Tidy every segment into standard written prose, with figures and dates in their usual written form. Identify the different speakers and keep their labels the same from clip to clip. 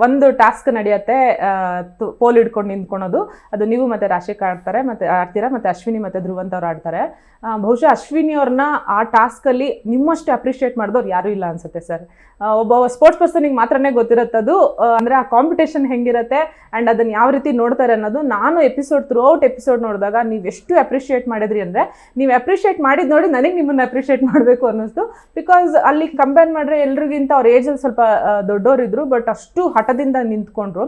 Speaker 1: ಒಂದು ಟಾಸ್ಕ್ ನಡೆಯುತ್ತೆ, ಪೋಲ್ ಹಿಡ್ಕೊಂಡು ನಿಂತ್ಕೊಳೋದು. ಅದು ನೀವು ಮತ್ತೆ ರಾಶಿಕಾ ಆಡ್ತೀರಾ, ಮತ್ತೆ ಅಶ್ವಿನಿ ಮತ್ತೆ ಧ್ರುವಂತ್ ಅವ್ರು ಆಡ್ತಾರೆ. ಬಹುಶಃ ಅಶ್ವಿನಿ ಅವ್ರನ್ನ ಆ ಟಾಸ್ಕಲ್ಲಿ ನಿಮ್ಮಷ್ಟು ಅಪ್ರಿಷಿಯೇಟ್ ಮಾಡಿದವ್ರು ಯಾರೂ ಇಲ್ಲ ಅನ್ಸುತ್ತೆ ಸರ್. ಒಬ್ಬ ಸ್ಪೋರ್ಟ್ಸ್ ಪರ್ಸನಿಗೆ ಮಾತ್ರನೇ ಗೊತ್ತಿರುತ್ತದು, ಅಂದರೆ ಆ ಕಾಂಪಿಟೇಷನ್ ಹೆಂಗಿರುತ್ತೆ ಆ್ಯಂಡ್ ಅದನ್ನು ಯಾವ ರೀತಿ ನೋಡ್ತಾರೆ ಅನ್ನೋದು. ನಾನು ಥ್ರೂಔಟ್ ಎಪಿಸೋಡ್ ನೋಡಿದಾಗ ನೀವು ಎಷ್ಟು ಅಪ್ರಿಷಿಯೇಟ್ ಮಾಡಿದ್ರಿ ಅಂದರೆ, ನೀವು ಅಪ್ರಿಷಿಯೇಟ್ ಮಾಡಿದ್ದು ನೋಡಿ ನನಗೆ ನಿಮ್ಮನ್ನು ಅಪ್ರಿಷಿಯೇಟ್ ಮಾಡಬೇಕು ಅನ್ನಿಸ್ತು. ಬಿಕಾಸ್ ಅಲ್ಲಿ ಕಂಪೇರ್ ಮಾಡಿದ್ರೆ ಎಲ್ರಿಗಿಂತ ಅವ್ರ ಏಜಲ್ಲಿ ಸ್ವಲ್ಪ ದೊಡ್ಡವರಿದ್ರು, ಬಟ್ ಅಷ್ಟು ಹಠದಿಂದ ನಿಂತ್ಕೊಂಡ್ರು.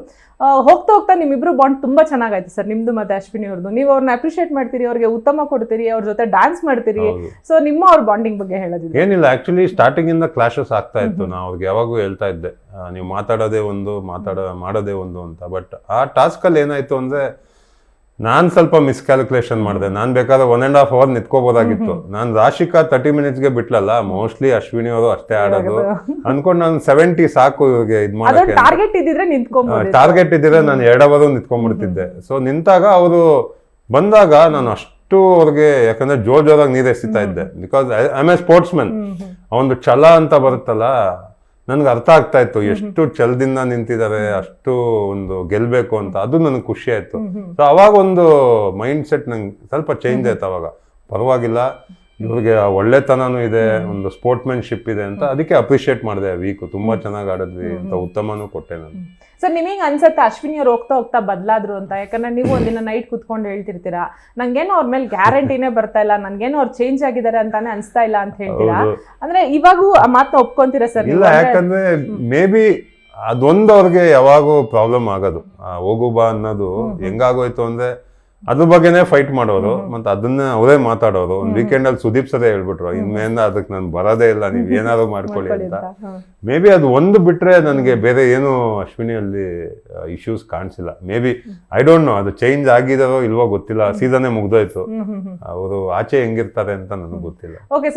Speaker 1: ಹೋಗ್ತಾ ಹೋಗ್ತಾ ನಿಮ್ಮಿಬ್ರು ಬಾಂಡ್ ತುಂಬ ಚೆನ್ನಾಗಾಯ್ತು ಸರ್, ನಿಮ್ಮದು ಮತ್ತು ಅಶ್ವಿನಿ ಅವ್ರದ್ದು. ನೀವು ಅವ್ರನ್ನ ಅಪ್ರಿಷಿಯೇಟ್ ಮಾಡ್ತೀರಿ, ಅವ್ರಿಗೆ ಉತ್ತಮ ಕೊಡ್ತೀರಿ, ಅವ್ರ ಜೊತೆ ಡ್ಯಾನ್ಸ್ ಮಾಡ್ತೀರಿ. ಸೊ ನಿಮ್ಮ ಅವ್ರ ಬಾಂಡಿಂಗ್ ಬಗ್ಗೆ ಹೇಳೋದಿಲ್ಲ.
Speaker 2: ಏನಿಲ್ಲ, ಆಕ್ಚುಲಿ ಸ್ಟಾರ್ಟಿಂಗ್ ಇಂದ ಕ್ಲಾಶಸ್ ಆಗ್ತಾ ಇತ್ತು. ನಾವು ಅವ್ರಿಗೆ ಯಾವಾಗೂ ಹೇಳ್ತಾ ಇದ್ದೆ, ನೀವು ಮಾತಾಡೋದೇ ಒಂದು, ಮಾಡೋದೇ ಒಂದು ಅಂತ. ಬಟ್ ಆ ಟಾಸ್ಕ್ ಅಲ್ಲಿ ಏನಾಯ್ತು ಅಂದ್ರೆ, ನಾನ್ ಸ್ವಲ್ಪ ಮಿಸ್ಕ್ಯಾಲ್ಕುಲೇಷನ್ ಮಾಡಿದೆ. ನಾನ್ ಬೇಕಾದ್ರೆ 1.5 hour ನಿಂತ್ಕೋಬೋದಾಗಿತ್ತು. ನಾನು ರಾಶಿಕಾ 30 minutes ಬಿಟ್ಲಲ್ಲ, ಮೋಸ್ಟ್ಲಿ ಅಶ್ವಿನಿ ಅವರು ಅಷ್ಟೇ ಆಡೋದು ಅನ್ಕೊಂಡು ನಾನು 70 ಸಾಕು ಇವ್ರಿಗೆ ಇದ್ ಮಾಡಕ್ಕೆ.
Speaker 1: ಟಾರ್ಗೆಟ್
Speaker 2: ಇದ್ದಿದ್ರೆ ನಾನು 2 hour ನಿಂತ್ಕೊಂಡ್ಬಿಡ್ತಿದ್ದೆ. ಸೊ ನಿಂತಾಗ ಅವರು ಬಂದಾಗ ನಾನು ಅಷ್ಟು ಅವ್ರಿಗೆ, ಯಾಕಂದ್ರೆ ಜೋರಾಗಿ ನೀರು ಎಸಿತಾ ಇದ್ದೆ. Because I am A sports man. ಒಂದು ಛಲ ಅಂತ ಬರುತ್ತಲ್ಲ, ನನ್ಗೆ ಅರ್ಥ ಆಗ್ತಾ ಇತ್ತು ಎಷ್ಟು ಛಲದಿಂದ ನಿಂತಿದ್ದಾರೆ, ಅಷ್ಟು ಒಂದು ಗೆಲ್ಬೇಕು ಅಂತ. ಅದು ನನಗೆ ಖುಷಿ ಆಯ್ತು. ಸೊ ಅವಾಗ ಒಂದು ಮೈಂಡ್ ಸೆಟ್ ನಂಗೆ ಸ್ವಲ್ಪ ಚೇಂಜ್ ಆಯ್ತು. ಅವಾಗ ಪರವಾಗಿಲ್ಲ, ಇವ್ರಿಗೆ ಒಳ್ಳೆತನೂ ಇದೆ, ಒಂದು ಸ್ಪೋರ್ಟ್ಸ್ಮನ್ಶಿಪ್ ಇದೆ ಅಂತ. ಅದಕ್ಕೆ ಅಪ್ರಿಷಿಯೇಟ್ ಮಾಡಿದೆ. ವೀಕ್ ತುಂಬಾ ಚೆನ್ನಾಗಿ ಆಡಿದ್ವಿ ಅಂತ ಉತ್ತಮನೂ ಕೊಟ್ಟೆ ನಾನು.
Speaker 1: ಸರ್ ನಿಮಗೆ ಅನ್ಸುತ್ತೆ ಅಶ್ವಿನಿ ಅವ್ರು ಹೋಗ್ತಾ ಹೋಗ್ತಾ ಬದಲಾದ್ರು ಅಂತ? ಯಾಕಂದ್ರೆ ನೀವು ಒಂದಿನ ನೈಟ್ ಕುತ್ಕೊಂಡು ಹೇಳ್ತಿರ್ತೀರಾ, ನಂಗೇನೋ ಅವ್ರ ಮೇಲೆ ಗ್ಯಾರಂಟಿನೇ ಬರ್ತಾ ಇಲ್ಲ, ನನ್ಗೇನೋ ಅವ್ರು ಚೇಂಜ್ ಆಗಿದ್ದಾರೆ ಅಂತಾನೆ ಅನ್ಸ್ತಾ ಇಲ್ಲ ಅಂತ ಹೇಳ್ತೀರಾ. ಅಂದ್ರೆ ಇವಾಗೂ ಆ ಮಾತನ್ನ ಒಪ್ಕೊಂತೀರಾ ಸರ್?
Speaker 2: ಇಲ್ಲ, ಯಾಕಂದ್ರೆ ಮೇ ಬಿ ಅದೊಂದು ಅವ್ರಿಗೆ ಯಾವಾಗೂ ಪ್ರಾಬ್ಲಮ್ ಆಗೋದು. ಹೋಗು ಬಾ ಅನ್ನೋದು ಹೆಂಗಾಗೋಯ್ತು ಅಂದ್ರೆ, ಅದ್ರ ಬಗ್ಗೆನೇ ಫೈಟ್ ಮಾಡೋರು, ಮತ್ತೆ ಅದನ್ನ ಅವರೇ ಮಾತಾಡೋರು. ಒಂದು ವೀಕೆಂಡ್ ಅಲ್ಲಿ ಸುದೀಪ್ ಸದೇ ಹೇಳ್ಬಿಟ್ರು, ಇನ್ಮೇಲೆ ಅದಕ್ಕೆ ನಾನು ಬರೋದೇ ಇಲ್ಲ, ನೀವು ಏನಾದ್ರು ಮಾಡ್ಕೊಳ್ಳಿ ಅಂತ. ಮೇ ಬಿ ಅದು ಒಂದು ಬಿಟ್ರೆ ನನಗೆ ಬೇರೆ ಏನು ಅಶ್ವಿನಿಯಲ್ಲಿ ಇಶ್ಯೂಸ್ ಕಾಣಿಸಿಲ್ಲ. Maybe I don't know, ಅದು ಚೇಂಜ್ ಆಗಿದಾರೋ ಇಲ್ವೋ ಗೊತ್ತಿಲ್ಲ. ಸೀಸನ್ನೇ ಮುಗ್ದೋಯ್ತು, ಅವರು ಆಚೆ ಹೆಂಗಿರ್ತಾರೆ ಅಂತ ನನಗೆ ಗೊತ್ತಿಲ್ಲ.